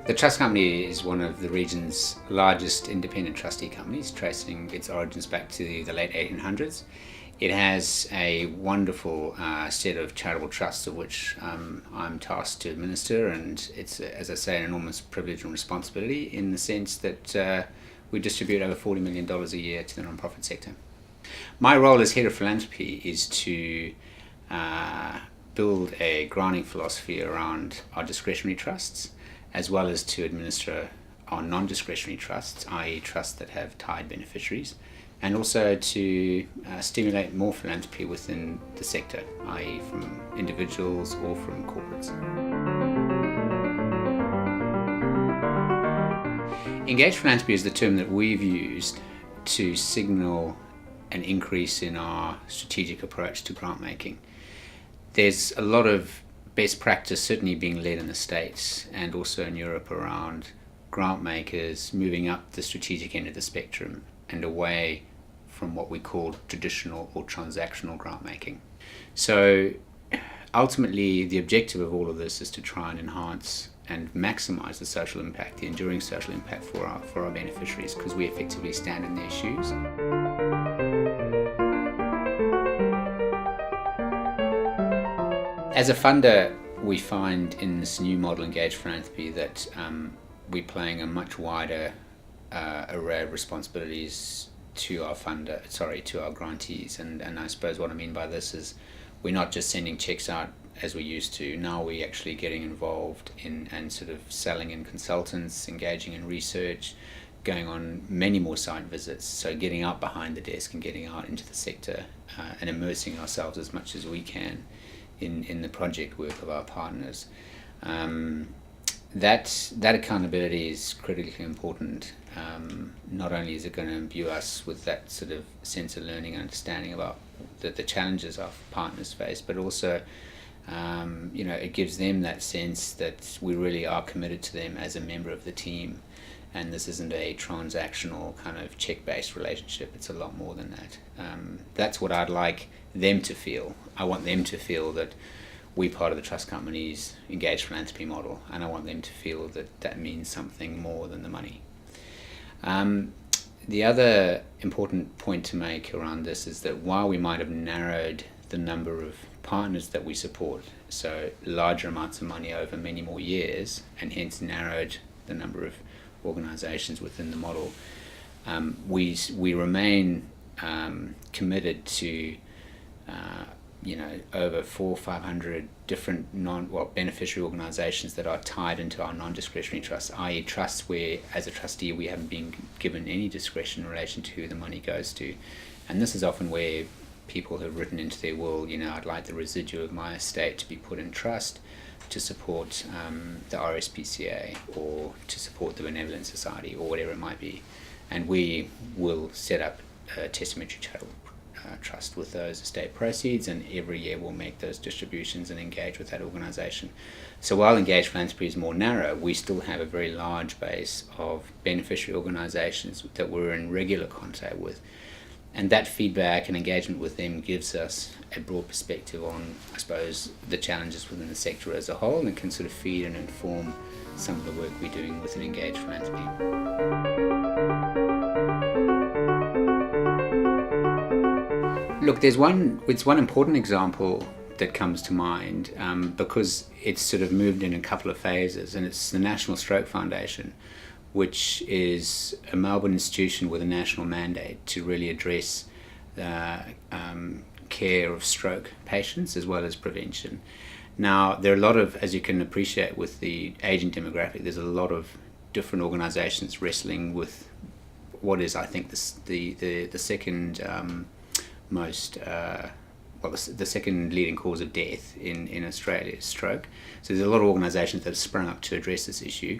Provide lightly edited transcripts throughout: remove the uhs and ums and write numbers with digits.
The trust company is one of the region's largest independent trustee companies, tracing its origins back to the late 1800s. It has a wonderful set of charitable trusts of which I'm tasked to administer, and it's, as I say, an enormous privilege and responsibility in the sense that we distribute over $40 million a year to the non-profit sector. My role as head of philanthropy is to build a granting philosophy around our discretionary trusts, as well as to administer our non-discretionary trusts, i.e. trusts that have tied beneficiaries, and also to stimulate more philanthropy within the sector, i.e. from individuals or from corporates. Engaged philanthropy is the term that we've used to signal an increase in our strategic approach to grant making. There's a lot of best practice certainly being led in the States and also in Europe around grant makers moving up the strategic end of the spectrum and away from what we call traditional or transactional grant making. So ultimately the objective of all of this is to try and enhance and maximize the social impact, the enduring social impact for our beneficiaries, because we effectively stand in their shoes. As a funder, we find in this new model, Engaged Philanthropy, that we're playing a much wider array of responsibilities to our to our grantees. And I suppose what I mean by this is we're not just sending checks out as we used to. Now we're actually getting involved in and sort of selling in consultants, engaging in research, going on many more site visits, so getting out behind the desk and getting out into the sector and immersing ourselves as much as we can in the project work of our partners. That accountability is critically important. Not only is it going to imbue us with that sort of sense of learning and understanding about the challenges our partners face, but also it gives them that sense that we really are committed to them as a member of the team, and this isn't a transactional kind of check-based relationship. It's a lot more than that. That's what I'd like them to feel. I want them to feel that we're part of the trust company's engaged philanthropy model, and I want them to feel that that means something more than the money. The other important point to make around this is that while we might have narrowed the number of partners that we support, so larger amounts of money over many more years, and hence narrowed the number of organizations within the model, we remain committed to over 400 or 500 different beneficiary organizations that are tied into our non-discretionary trusts, i.e. trusts where as a trustee we haven't been given any discretion in relation to who the money goes to. And this is often where people have written into their will, I'd like the residue of my estate to be put in trust to support the RSPCA or to support the Benevolent Society or whatever it might be. And we will set up a testamentary charitable trust with those estate proceeds, and every year we'll make those distributions and engage with that organization. So while Engaged Philanthropy is more narrow, we still have a very large base of beneficiary organizations that we're in regular contact with. And that feedback and engagement with them gives us a broad perspective on, I suppose, the challenges within the sector as a whole, and can sort of feed and inform some of the work we're doing within Engaged Philanthropy. Look, it's one important example that comes to mind because it's sort of moved in a couple of phases, and it's the National Stroke Foundation, which is a Melbourne institution with a national mandate to really address care of stroke patients as well as prevention. Now, there are a lot of, as you can appreciate with the aging demographic, there's a lot of different organizations wrestling with what is, I think, the second the second leading cause of death in Australia is stroke. So there's a lot of organisations that have sprung up to address this issue.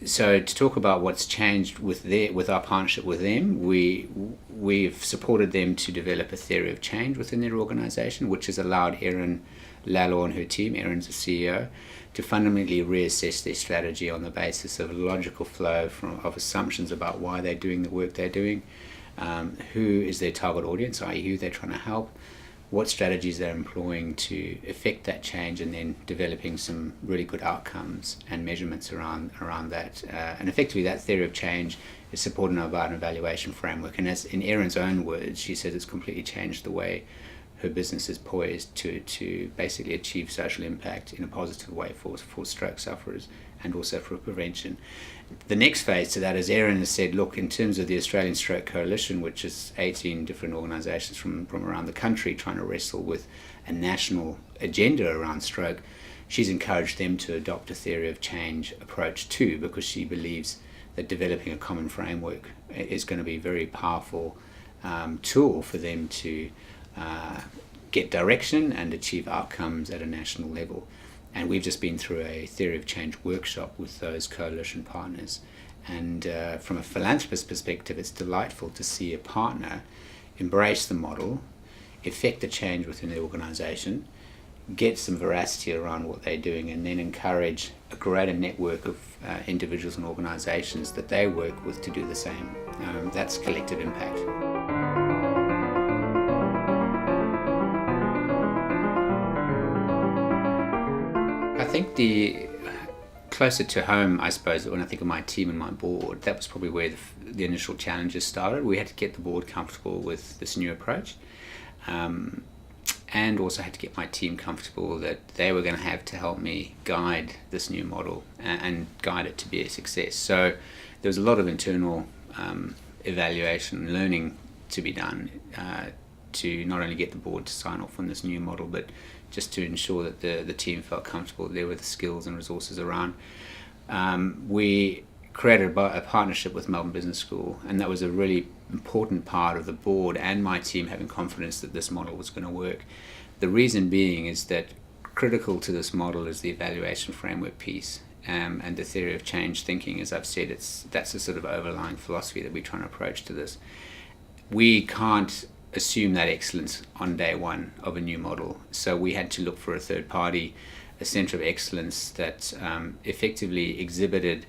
So to talk about what's changed with our partnership with them, we've supported them to develop a theory of change within their organisation, which has allowed Erin Lalo and her team, Erin's the CEO, to fundamentally reassess their strategy on the basis of a logical flow of assumptions about why they're doing the work they're doing, who is their target audience, i.e. who they're trying to help, what strategies they're employing to effect that change, and then developing some really good outcomes and measurements around that. And effectively, that theory of change is supported by an evaluation framework. And as in Erin's own words, she says it's completely changed the way her business is poised to basically achieve social impact in a positive way for stroke sufferers and also for prevention. The next phase to that, as Erin has said, look, in terms of the Australian Stroke Coalition, which is 18 different organisations from around the country trying to wrestle with a national agenda around stroke, she's encouraged them to adopt a theory of change approach too, because she believes that developing a common framework is going to be a very powerful tool for them to get direction and achieve outcomes at a national level. And we've just been through a theory of change workshop with those coalition partners. And from a philanthropist perspective, it's delightful to see a partner embrace the model, effect the change within the organisation, get some veracity around what they're doing, and then encourage a greater network of individuals and organisations that they work with to do the same. That's collective impact. I think the closer to home, I suppose, when I think of my team and my board, that was probably where the initial challenges started. We had to get the board comfortable with this new approach, and also had to get my team comfortable that they were going to have to help me guide this new model and guide it to be a success. So there was a lot of internal evaluation, learning to be done to not only get the board to sign off on this new model, but just to ensure that the team felt comfortable there were the skills and resources around. We created a partnership with Melbourne Business School, and that was a really important part of the board and my team having confidence that this model was going to work. The reason being is that critical to this model is the evaluation framework piece, and the theory of change thinking. As I've said, that's a sort of overlying philosophy that we're trying to approach to this. We can't assume that excellence on day one of a new model, so we had to look for a third party, a centre of excellence that effectively exhibited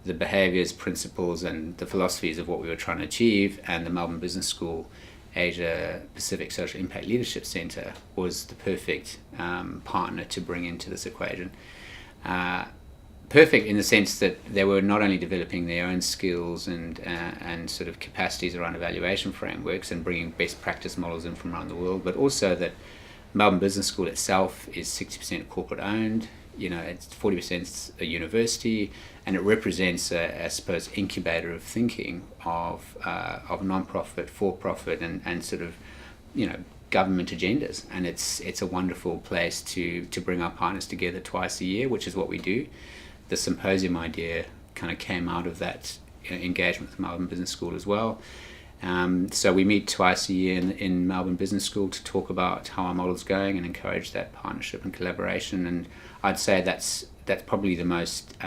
the behaviours, principles and the philosophies of what we were trying to achieve. And the Melbourne Business School Asia Pacific Social Impact Leadership Centre was the perfect partner to bring into this equation. Perfect in the sense that they were not only developing their own skills and sort of capacities around evaluation frameworks and bringing best practice models in from around the world, but also that Melbourne Business School itself is 60% corporate owned. It's 40% a university, and it represents I suppose, incubator of thinking of non-profit, for-profit, and sort of, government agendas. And it's a wonderful place to bring our partners together twice a year, which is what we do. The symposium idea kind of came out of that engagement with Melbourne Business School as well. So we meet twice a year in Melbourne Business School to talk about how our model's going and encourage that partnership and collaboration. And I'd say that's probably the most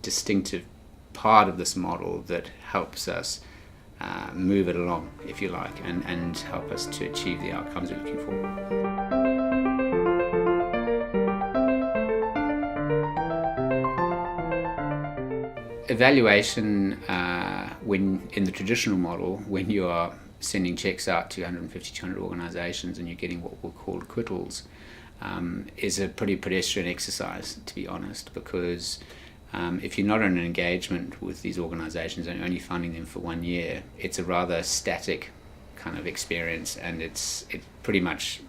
distinctive part of this model that helps us move it along, if you like, and help us to achieve the outcomes we're looking for. Evaluation, when in the traditional model, when you are sending checks out to 150, 200 organisations and you're getting what we'll call acquittals, is a pretty pedestrian exercise, to be honest, because if you're not in an engagement with these organisations and only funding them for 1 year, it's a rather static kind of experience, and it pretty much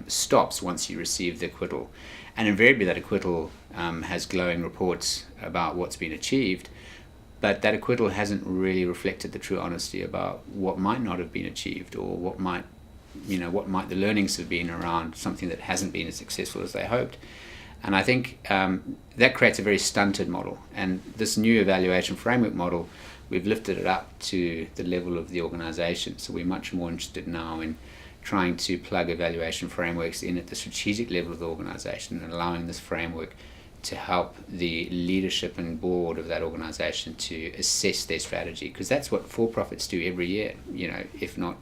stops once you receive the acquittal. And invariably that acquittal has glowing reports about what's been achieved, but that acquittal hasn't really reflected the true honesty about what might not have been achieved, or what might the learnings have been around something that hasn't been as successful as they hoped. And I think that creates a very stunted model. And this new evaluation framework model, we've lifted it up to the level of the organisation. So we're much more interested now in trying to plug evaluation frameworks in at the strategic level of the organisation, and allowing this framework to help the leadership and board of that organisation to assess their strategy, because that's what for-profits do every year. If not,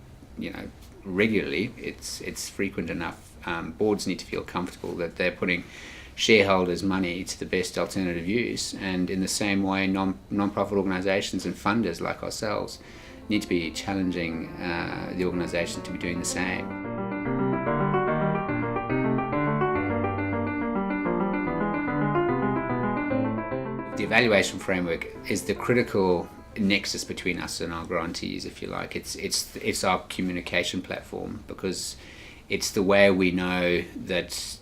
regularly, it's frequent enough. Boards need to feel comfortable that they're putting shareholders' money to the best alternative use, and in the same way, non-profit organisations and funders like ourselves need to be challenging the organisation to be doing the same. the evaluation framework is the critical nexus between us and our grantees, if you like. It's our communication platform, because it's the way we know that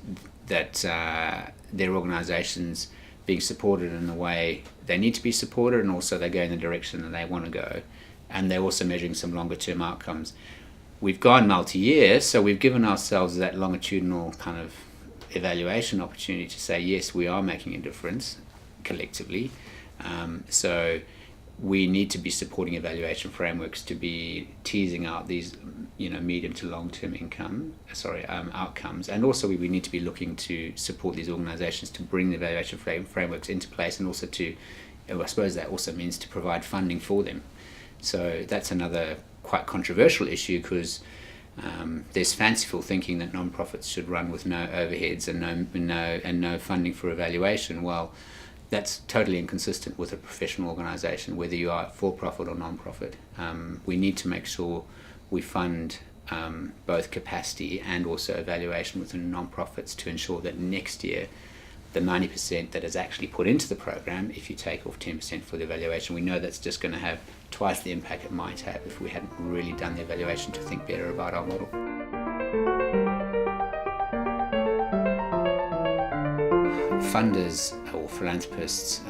their organisations being supported in the way they need to be supported, and also they go in the direction that they want to go, and they're also measuring some longer term outcomes. We've gone multi-year, so we've given ourselves that longitudinal kind of evaluation opportunity to say, yes, we are making a difference collectively. So we need to be supporting evaluation frameworks to be teasing out these, medium to long-term outcomes, and also we need to be looking to support these organisations to bring the evaluation frameworks into place, and also I suppose that also means to provide funding for them. So that's another quite controversial issue, because there's fanciful thinking that non-profits should run with no overheads and no funding for evaluation. Well, that's totally inconsistent with a professional organisation, whether you are for-profit or non-profit. We need to make sure we fund both capacity and also evaluation within non-profits to ensure that next year the 90% that is actually put into the program, if you take off 10% for the evaluation, we know that's just going to have twice the impact it might have if we hadn't really done the evaluation to think better about our model. Funders or philanthropists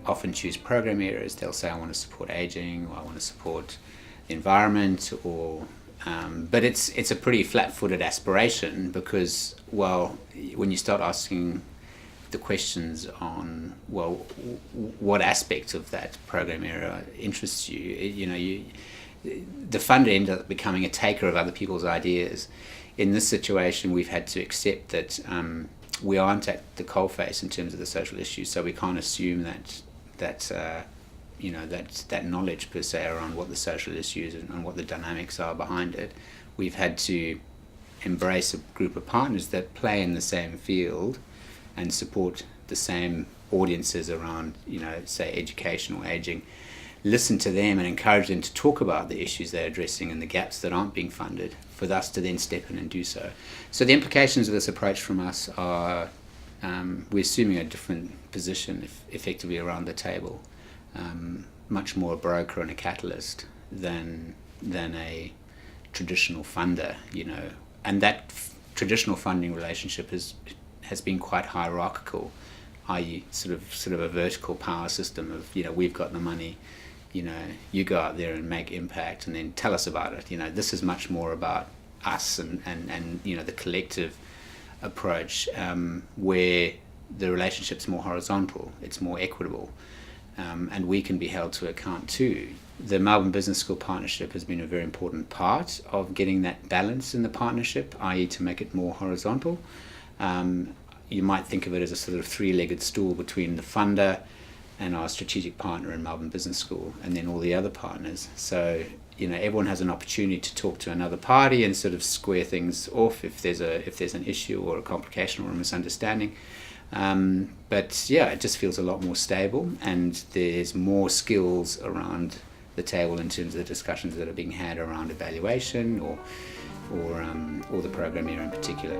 often choose program areas. They'll say, I want to support aging, or I want to support the environment, or but it's a pretty flat-footed aspiration, because, well, when you start asking the questions on, well, what aspect of that program area interests you, the funder ends up becoming a taker of other people's ideas. In this situation, we've had to accept that we aren't at the coalface in terms of the social issues, so we can't assume that knowledge per se around what the social issues and what the dynamics are behind it. We've had to embrace a group of partners that play in the same field and support the same audiences around, say, education or aging. Listen to them and encourage them to talk about the issues they're addressing and the gaps that aren't being funded, for us to then step in and do so. So the implications of this approach from us are we're assuming a different position effectively around the table, much more a broker and a catalyst than a traditional funder, and that traditional funding relationship has been quite hierarchical, i.e. sort of a vertical power system of, we've got the money, you go out there and make impact and then tell us about it. This is much more about us and the collective approach, where the relationship's more horizontal, it's more equitable, and we can be held to account too. The Melbourne Business School partnership has been a very important part of getting that balance in the partnership, i.e. to make it more horizontal. You might think of it as a sort of three-legged stool between the funder and our strategic partner in Melbourne Business School, and then all the other partners. So, everyone has an opportunity to talk to another party and sort of square things off if there's an issue or a complication or a misunderstanding. But yeah, it just feels a lot more stable, and there's more skills around the table in terms of the discussions that are being had around evaluation or the program area in particular.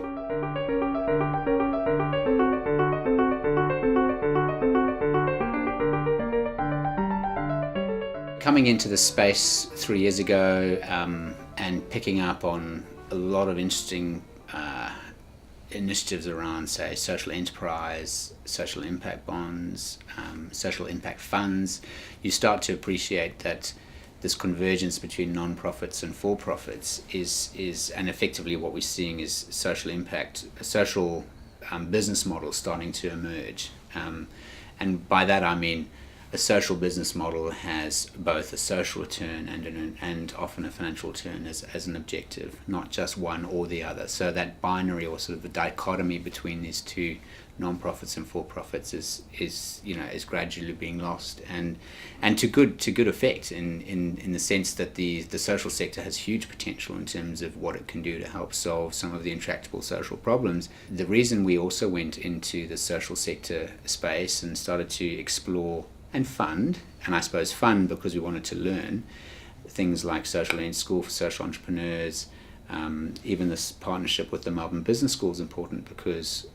Coming into the space 3 years ago and picking up on a lot of interesting initiatives around, say, social enterprise, social impact bonds, social impact funds, you start to appreciate that this convergence between non-profits and for-profits is and effectively what we're seeing is social impact, a social business model starting to emerge. And by that I mean a social business model has both a social return and often a financial return as an objective, not just one or the other. So that binary, or sort of the dichotomy between these two, non-profits and for-profits, is gradually being lost, and to good effect in the sense that the social sector has huge potential in terms of what it can do to help solve some of the intractable social problems. The reason we also went into the social sector space and started to explore and fund, and I suppose fund because we wanted to learn things like social school for social entrepreneurs. Even this partnership with the Melbourne Business School is important because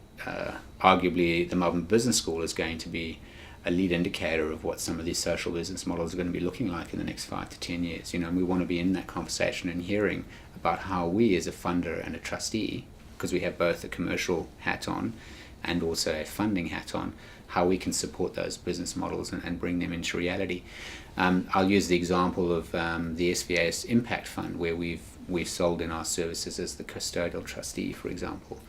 arguably the Melbourne Business School is going to be a lead indicator of what some of these social business models are going to be looking like in the next 5 to 10 years. And we want to be in that conversation and hearing about how we as a funder and a trustee, because we have both a commercial hat on and also a funding hat on, how we can support those business models and bring them into reality. I'll use the example of the SVA's Impact Fund, where we've sold in our services as the custodial trustee, for example.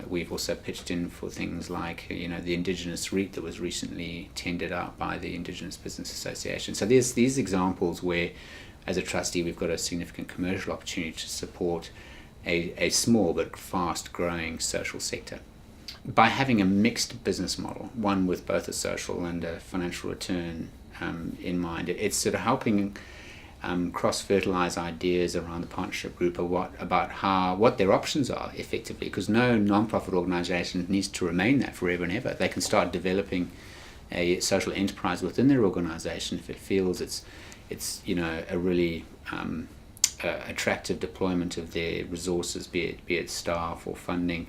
We've also pitched in for things like the Indigenous REIT that was recently tendered out by the Indigenous Business Association. So there's these examples where, as a trustee, we've got a significant commercial opportunity to support a small but fast growing social sector. By having a mixed business model, one with both a social and a financial return in mind, it's sort of helping cross-fertilize ideas around the partnership group about what their options are effectively, because no non-profit organisation needs to remain that forever and ever. They can start developing a social enterprise within their organisation if it feels it's a really attractive deployment of their resources, be it staff or funding.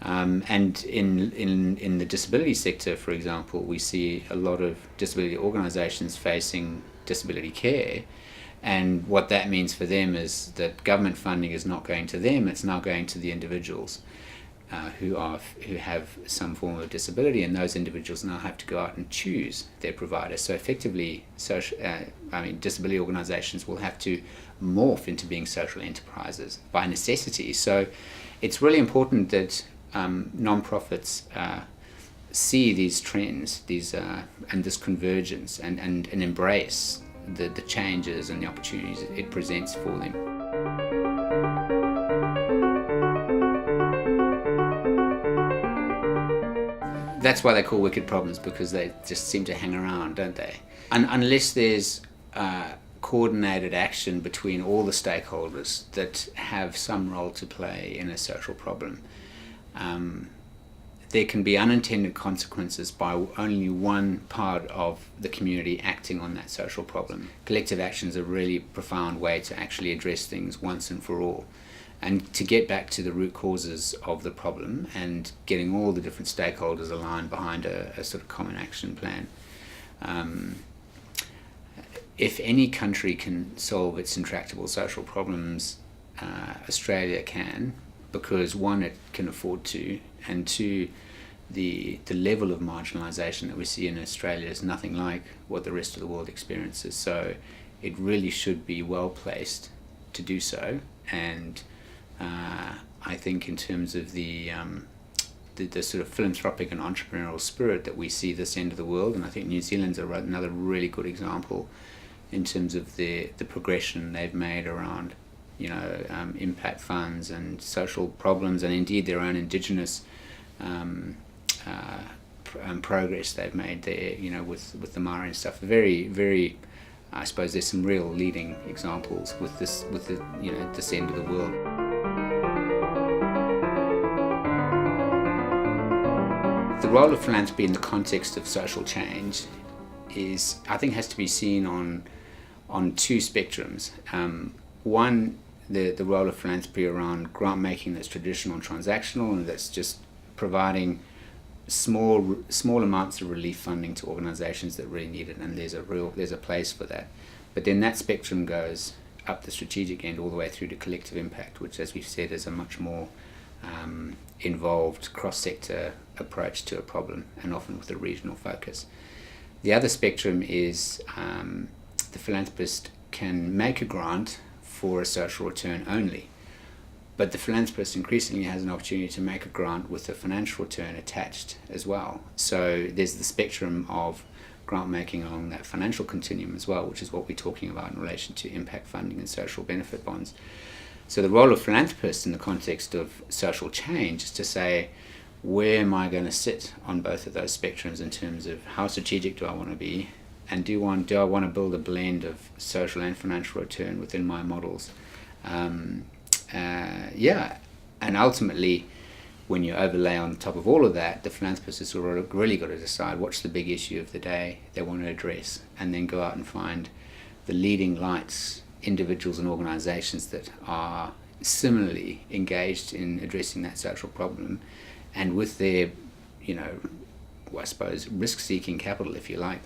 And in the disability sector, for example, we see a lot of disability organisations facing disability care. And what that means for them is that government funding is not going to them; it's now going to the individuals who have some form of disability, and those individuals now have to go out and choose their provider. So effectively, disability organisations will have to morph into being social enterprises by necessity. So it's really important that non-profits see these trends, and this convergence, and embrace the changes and the opportunities it presents for them. That's why they call wicked problems, because they just seem to hang around, don't they? And unless there's coordinated action between all the stakeholders that have some role to play in a social problem, there can be unintended consequences by only one part of the community acting on that social problem. Collective action is a really profound way to actually address things once and for all, and to get back to the root causes of the problem and getting all the different stakeholders aligned behind a sort of common action plan. If any country can solve its intractable social problems, Australia can, because one, it can afford to, and two, the level of marginalisation that we see in Australia is nothing like what the rest of the world experiences. So it really should be well placed to do so. And I think in terms of the sort of philanthropic and entrepreneurial spirit that we see this end of the world, and I think New Zealand's another really good example in terms of the progression they've made around impact funds and social problems, and indeed their own Indigenous progress they've made there, with the Maori and stuff. Very, very, I suppose there's some real leading examples with this end of the world. The role of philanthropy in the context of social change I think has to be seen on two spectrums. One, the role of philanthropy around grant making that's traditional and transactional, and that's just providing small amounts of relief funding to organisations that really need it, and there's a place for that. But then that spectrum goes up the strategic end all the way through to collective impact, which, as we've said, is a much more involved cross-sector approach to a problem, and often with a regional focus. The other spectrum is the philanthropist can make a grant for a social return only, but the philanthropist increasingly has an opportunity to make a grant with a financial return attached as well. So there's the spectrum of grant making along that financial continuum as well, which is what we're talking about in relation to impact funding and social benefit bonds. So the role of philanthropists in the context of social change is to say, where am I going to sit on both of those spectrums in terms of how strategic do I want to be, and do I want to build a blend of social and financial return within my models? And ultimately, when you overlay on top of all of that, the philanthropist has really got to decide what's the big issue of the day they want to address, and then go out and find the leading lights, individuals and organisations that are similarly engaged in addressing that social problem, and with their, I suppose, risk-seeking capital, if you like,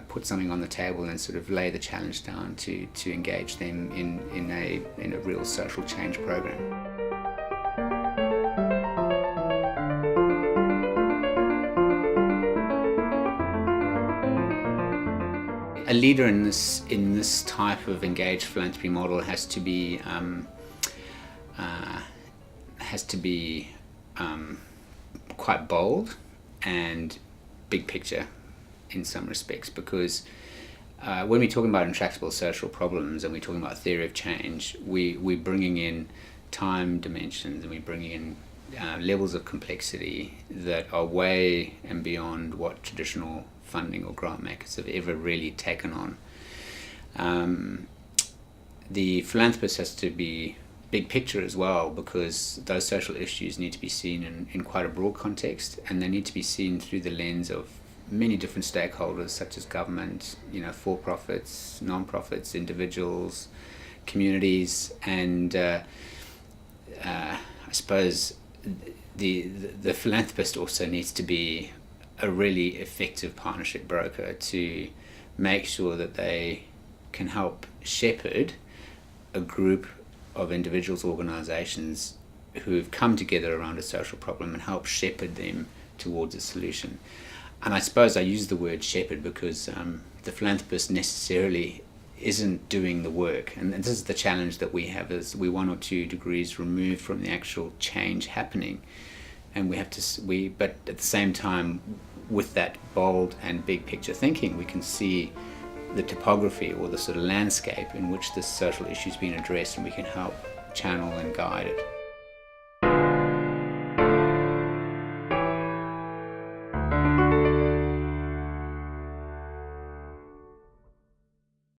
put something on the table and sort of lay the challenge down to engage them in a real social change program. A leader in this type of engaged philanthropy model has to be quite bold and big picture in some respects, because when we're talking about intractable social problems and we're talking about theory of change, we're bringing in time dimensions and we're bringing in levels of complexity that are way and beyond what traditional funding or grant makers have ever really taken on. The philanthropist has to be big picture as well, because those social issues need to be seen in quite a broad context, and they need to be seen through the lens of many different stakeholders such as government, for-profits, non-profits, individuals, communities, and I suppose the philanthropist also needs to be a really effective partnership broker to make sure that they can help shepherd a group of individuals, organisations who have come together around a social problem and help shepherd them towards a solution. And I suppose I use the word shepherd because the philanthropist necessarily isn't doing the work, and this is the challenge that we have, is we're 1 or 2 degrees removed from the actual change happening, and but at the same time, with that bold and big picture thinking, we can see the topography or the sort of landscape in which this social issue is being addressed, and we can help channel and guide it.